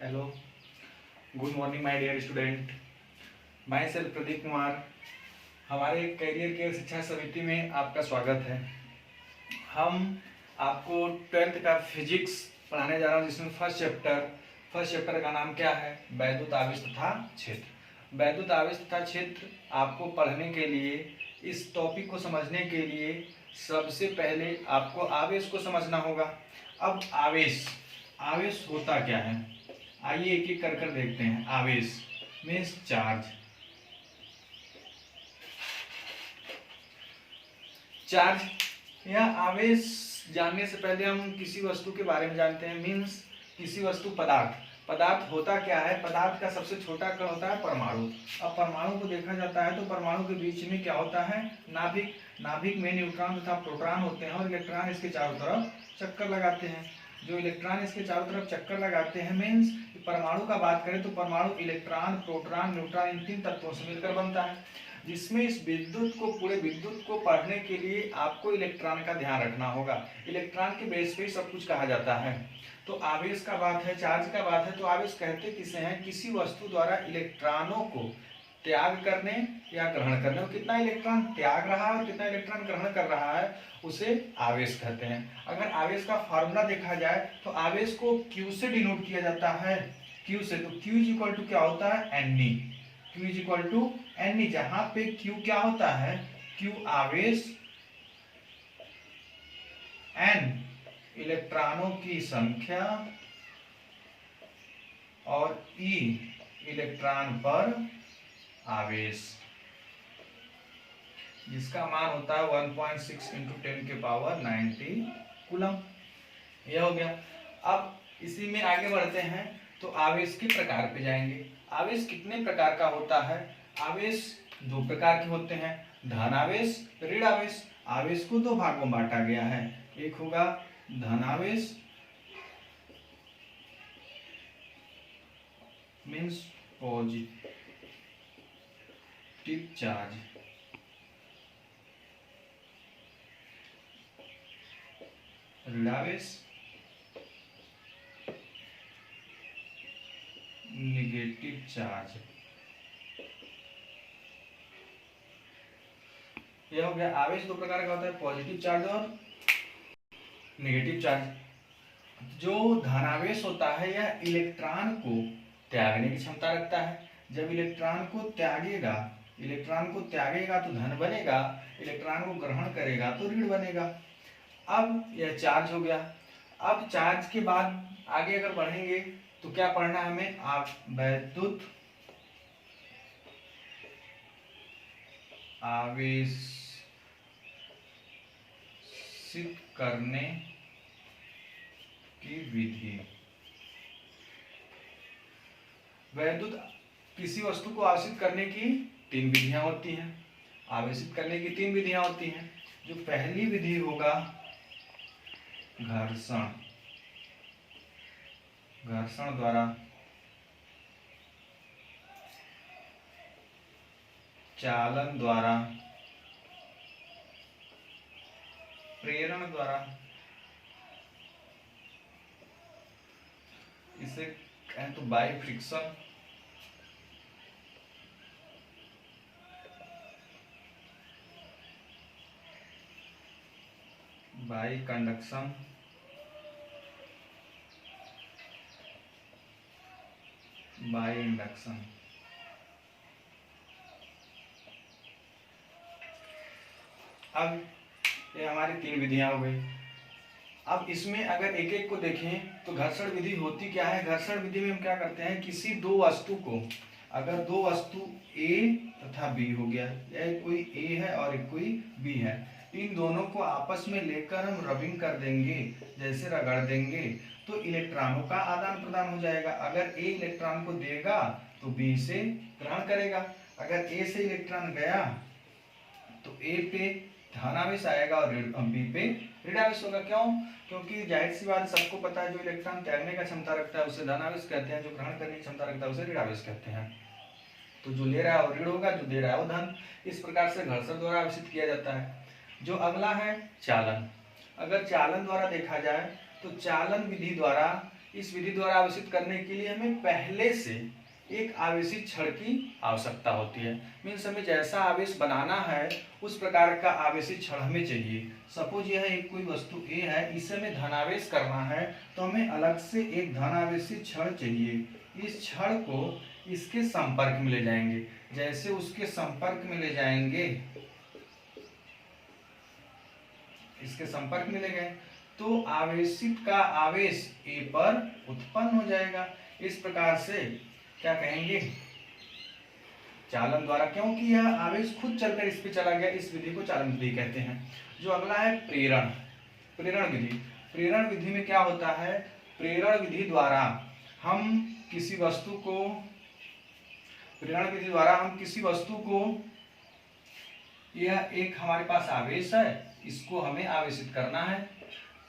Hello, good morning my dear student. Myself Pradeep Kumar. हमारे career care शिक्षा समिति में आपका स्वागत है। हम आपको 12th का फिजिक्स पढ़ाने जा रहा हूँ, जिसमें फर्स्ट चैप्टर का नाम क्या है? वैद्युत आवेश तथा क्षेत्र। वैद्युत आवेश तथा क्षेत्र आपको पढ़ने के लिए, इस टॉपिक को समझने के लिए सबसे पहले आपको आवेश को समझना होगा। अब आवेश होता क्या है, आइए एक एक कर देखते हैं। आवेश मीन्स चार्ज या आवेश जानने से पहले हम किसी वस्तु के बारे में जानते हैं। मीन्स किसी वस्तु पदार्थ होता क्या है? पदार्थ का सबसे छोटा कण होता है परमाणु। अब परमाणु को देखा जाता है तो परमाणु के बीच में क्या होता है? नाभिक में न्यूट्रॉन तथा प्रोटॉन होते हैं और इलेक्ट्रॉन इसके चारों तरफ चक्कर लगाते हैं। जो इलेक्ट्रॉन इसके चारों तरफ चक्कर लगाते हैं, मीन्स परमाणु का बात करें तो परमाणु इलेक्ट्रॉन, प्रोटॉन, न्यूट्रॉन इन 3 तत्वों से मिलकर बनता है। जिसमें इस पूरे विद्युत को पढ़ने के लिए आपको इलेक्ट्रॉन का ध्यान रखना होगा। इलेक्ट्रॉन के बेस पे सब कुछ कहा जाता है। तो आवेश का बात है, चार्ज का बात है, तो आवेश कहते किसे हैं? किसी वस्तु द्वारा इलेक्ट्रॉनों को त्याग करने या ग्रहण करने, और कितना इलेक्ट्रॉन त्याग रहा है और कितना इलेक्ट्रॉन ग्रहण कर रहा है, उसे आवेश कहते हैं। अगर आवेश का फॉर्मूला देखा जाए तो आवेश को Q से डिनोट किया जाता है। Q से, तो Q इज इक्वल टू क्या होता है? Ne। Q is equal to Ne, जहां पे Q क्या होता है? Q आवेश, N इलेक्ट्रॉनों की संख्या और E इलेक्ट्रॉन पर आवेश, जिसका मान होता है 1.6 × 10⁻90 कूलम। यह हो गया। अब इसी में आगे बढ़ते हैं तो आवेश के प्रकार पे जाएंगे। आवेश कितने प्रकार का होता है? आवेश 2 प्रकार के होते हैं, धन आवेश, ऋण आवेश। आवेश को 2 भागों में बांटा गया है। एक होगा धन आवेश मीन्स पॉजिटिव चार्ज, ऋण आवेश नेगेटिव चार्ज। यह हो गया। आवेश 2 प्रकार का होता है, पॉजिटिव चार्ज और नेगेटिव चार्ज। जो धनावेश होता है यह इलेक्ट्रॉन को त्यागने की क्षमता रखता है। जब इलेक्ट्रॉन को त्यागेगा तो धन बनेगा, इलेक्ट्रॉन को ग्रहण करेगा तो ऋण बनेगा। अब यह चार्ज हो गया। अब चार्ज के बाद आगे अगर बढ़ेंगे तो क्या पढ़ना है हमें? आप वैद्युत आवेशित करने की विधि। वैद्युत किसी वस्तु को आवेशित करने की 3 विधियां होती हैं। आवेशित करने की 3 विधियां होती हैं। जो पहली विधि होगा घर्षण द्वारा, चालन द्वारा, प्रेरण द्वारा, इसे कहें तो by friction, by conduction, by induction. अब ये हमारी 3 विधियां हो गई। अब इसमें अगर एक एक को देखें तो घर्षण विधि होती क्या है? घर्षण विधि में हम क्या करते हैं? किसी 2 वस्तु को, अगर 2 वस्तु A तथा B हो गया, या कोई A है और एक कोई B है, इन दोनों को आपस में लेकर हम रबिंग कर देंगे, जैसे रगड़ देंगे, तो इलेक्ट्रॉनों का आदान प्रदान हो जाएगा। अगर A इलेक्ट्रॉन को देगा तो B से ग्रहण करेगा। अगर A से इलेक्ट्रॉन गया तो A पे धनावेश आएगा और B पे ऋण आवेश होगा। क्यों? क्योंकि जाहिर सी बात, सबको पता है जो इलेक्ट्रॉन त्यागने का क्षमता रखता है उसे धनावेश कहते हैं, जो ग्रहण करने की क्षमता रखता है उसे ऋण आवेश कहते हैं। तो जो ले रहा है वो ऋण होगा, जो दे रहा है वो धन। इस प्रकार से घर्षण द्वारा आवेशित किया जाता है। जो अगला है चालन। अगर चालन द्वारा देखा जाए तो चालन विधि द्वारा इस विधि द्वारा आवेशित करने के लिए हमें पहले से एक आवेशित छड़ की आवश्यकता होती है। मीन्स हमें जैसा आवेश बनाना है उस प्रकार का आवेशित छड़ हमें चाहिए। सपोज यह एक कोई वस्तु ए है, इसे हमें धनावेश करना है तो हमें अलग से एक धनावेशित छड़ चाहिए। इस छड़ को इसके संपर्क में ले जाएंगे, जैसे उसके संपर्क में ले जाएंगे, इसके संपर्क में ले गए तो आवेशित का आवेश ए पर उत्पन्न हो जाएगा। इस प्रकार से क्या कहेंगे, चालन द्वारा, क्योंकि यह आवेश खुद चलकर इस पे चला गया, इस विधि को चालन विधि कहते हैं। जो अगला है प्रेरण, प्रेरण विधि। प्रेरण विधि में क्या होता है, प्रेरण विधि द्वारा हम किसी वस्तु को, प्रेरण विधि द्वारा हम किसी वस्तु को, यह एक हमारे पास आवेश है, इसको हमें आवेशित करना है।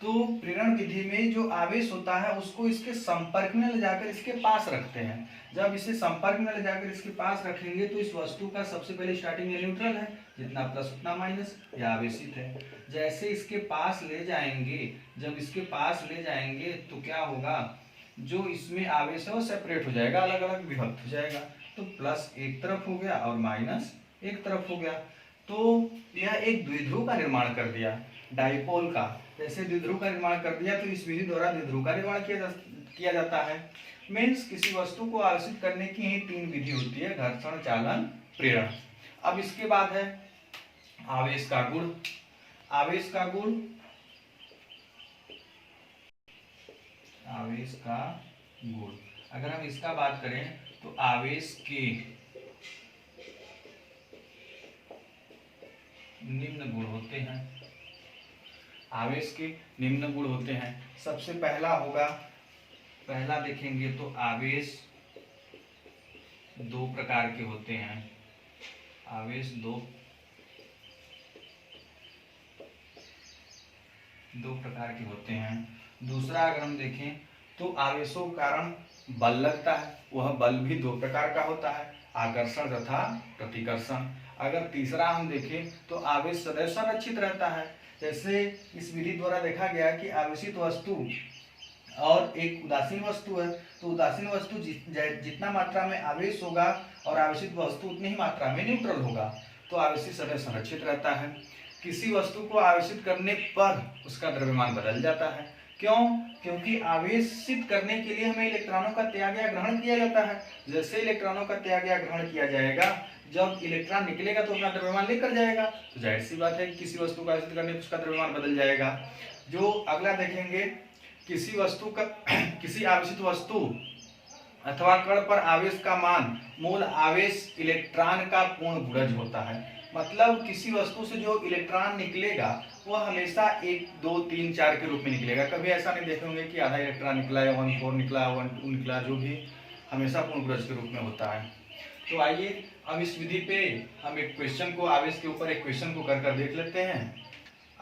तो प्रेरण विधि में जो आवेश होता है उसको इसके संपर्क में ले जाकर इसके पास रखते हैं। जब इसे संपर्क में ले जाकर इसके पास रखेंगे तो इस वस्तु का सबसे पहले स्टार्टिंग में न्यूट्रल है, जितना प्लस उतना माइनस, यह आवेशित है। जैसे इसके पास ले जाएंगे, जब इसके पास ले जाएंगे तो क्या होगा, जो इसमें आवेश है वो सेपरेट हो जाएगा, अलग अलग विभक्त हो जाएगा। तो प्लस एक तरफ हो गया और माइनस एक तरफ हो गया। तो यह एक द्विध्रुव का निर्माण कर दिया, डाइपोल का। जैसे द्विध्रुव का निर्माण कर दिया तो इस विधि द्वारा द्विध्रुव का निर्माण किया जाता है। मीन्स किसी वस्तु को आवेशित करने की ही तीन विधि होती है, घर्षण, चालन, प्रेरण। अब इसके बाद है आवेश का गुण। आवेश का गुण, आवेश का गुण अगर हम इसका बात करें तो आवेश के निम्न गुण होते हैं। आवेश के निम्न गुण होते हैं। सबसे पहला होगा, पहला देखेंगे तो आवेश दो प्रकार के होते हैं। आवेश दो प्रकार के होते हैं। दूसरा अगर हम देखें तो आवेशों के कारण बल लगता है, वह बल भी दो प्रकार का होता है, आकर्षण तथा प्रतिकर्षण। अगर तीसरा हम देखें तो आवेश सदैव संरक्षित रहता है। जैसे इस विधि द्वारा देखा गया कि आवेशित वस्तु और एक उदासीन वस्तु है, तो उदासीन वस्तु जितना मात्रा में आवेश होगा और आवेशित वस्तु उतनी ही मात्रा में न्यूट्रल होगा, तो आवेशित सदैव संरक्षित रहता है। किसी वस्तु को आवेशित करने पर उसका द्रव्यमान बदल जाता है। क्यों? क्योंकि आवेशित करने के लिए हमें इलेक्ट्रॉनों का त्याग या ग्रहण किया जाता है। जैसे इलेक्ट्रॉनों का त्याग या ग्रहण किया जाएगा, जब इलेक्ट्रॉन निकलेगा तो अपना द्रव्यमान लेकर जाएगा, तो जाहिर सी बात है किसी वस्तु को आवेशित करने पर उसका द्रव्यमान बदल जाएगा। जो अगला देखेंगे, किसी वस्तु का किसी आवेशित वस्तु अथवा कण पर आवेश का मान मूल आवेश इलेक्ट्रॉन का पूर्ण गुणज होता है। मतलब किसी वस्तु से जो इलेक्ट्रॉन निकलेगा वह हमेशा 1, 2, 3, 4 के रूप में निकलेगा। कभी ऐसा नहीं देखेंगे कि आधा इलेक्ट्रॉन निकला या 1, 4 निकला, 1, 2 निकला, जो भी हमेशा पूर्ण गुणज के रूप में होता है। तो आइए अब इस विधि पे हम एक क्वेश्चन को, आवेश के ऊपर एक क्वेश्चन को कर देख लेते हैं।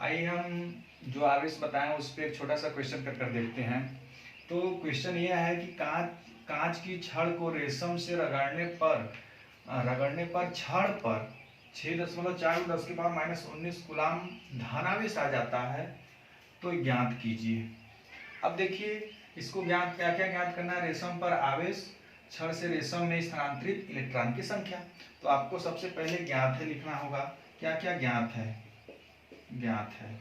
आइए हम जो आवेश बताएं उस पर एक छोटा सा क्वेश्चन कर देखते हैं। तो क्वेश्चन यह है कि कांच की छड़ को रेशम से रगड़ने पर छड़ पर 6.4 × 10⁻⁻19 कूलाम धनावेश आ जाता है, तो ज्ञात कीजिए। अब देखिए इसको ज्ञात क्या क्या ज्ञात करना है, रेशम पर आवेश, छड़ से रेशम में स्थानांतरित इलेक्ट्रॉन की संख्या। तो आपको सबसे पहले ज्ञात है लिखना होगा। क्या क्या ज्ञात है? ज्ञात है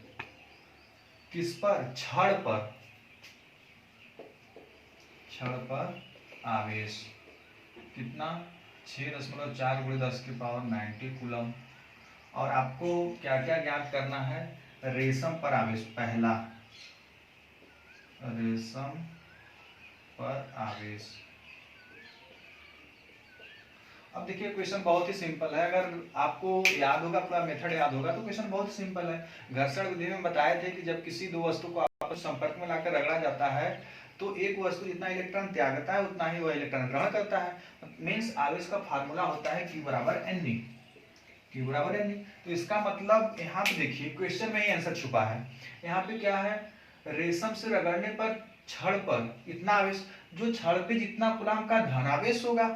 किस पर? छड़ पर आवेश कितना? 6.4 × 10⁻90 कूलम। और आपको क्या क्या ज्ञात करना है? रेशम पर आवेश, पहला रेशम पर आवेश। अब देखिए क्वेश्चन बहुत ही सिंपल है। अगर आपको याद होगा, पूरा मेथड याद होगा, तो क्वेश्चन बहुत ही सिंपल है। घर्षण विधि में बताए थे कि जब किसी दो वस्तु को आपस संपर्क में लाकर रगड़ा जाता है तो एक वस्तु जितना इलेक्ट्रॉन त्यागता है उतना ही वह इलेक्ट्रॉन ग्रहण करता है। मीन्स आवेश का फार्मूला होता है Q = N। Q = N। तो इसका मतलब यहाँ पे देखिए क्वेश्चन में ही आंसर छुपा है। यहाँ पे क्या है? रेशम से रगड़ने पर छड़ पर इतना आवेश, जो छड़ पे जितना कूलम का धनावेश होगा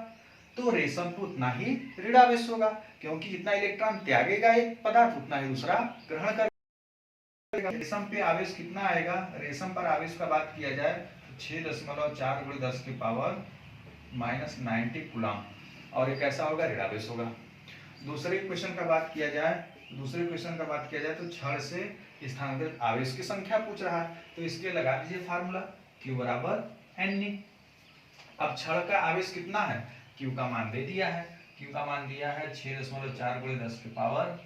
तो रेशम पे उतना ही ऋणावेश होगा, क्योंकि जितना इलेक्ट्रॉन त्यागेगा एक पदार्थ उतना ही दूसरा ग्रहण करेगा। रेशम पे आवेश कितना आएगा? रेशम पर आवेश का बात किया जाए तो 6.4 × 10 की पावर -90 कूलम, और ये कैसा होगा, ऋण आवेश होगा। दूसरे क्वेश्चन का बात किया जाए तो छड़ से स्थानांतरित आवेश की संख्या पूछ रहा है, तो इसके लगा दीजिए फार्मूला Q बराबर NE। अब छड़ का आवेश कितना है, Q का मान दे दिया है, Q का मान दिया है 6.4 × 10 की पावर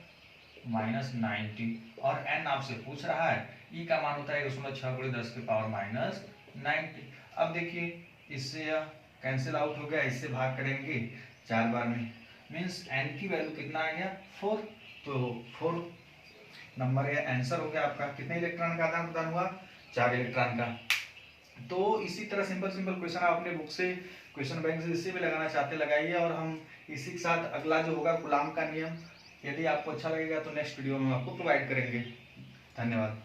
-90, और N आपसे पूछ रहा है, E का मान होता है 1.6 × 10 की पावर -90। अब देखिए इससे यह कैंसिल आउट हो गया, इससे भाग करेंगे 4 बार में, मीन्स N की वैल्यू कितना आ गया 4, तो 4 नंबर या आंसर हो गया आपका। कितने इलेक्ट्रॉन का आदान प्रदान हुआ, 4 इलेक्ट्रॉन का। तो इसी तरह सिंपल क्वेश्चन आप अपने बुक से, क्वेश्चन बैंक से जिससे भी लगाना चाहते लगाइए, और हम इसी के साथ अगला जो होगा कूलॉम का नियम, यदि आपको अच्छा लगेगा तो नेक्स्ट वीडियो में आपको प्रोवाइड करेंगे। धन्यवाद।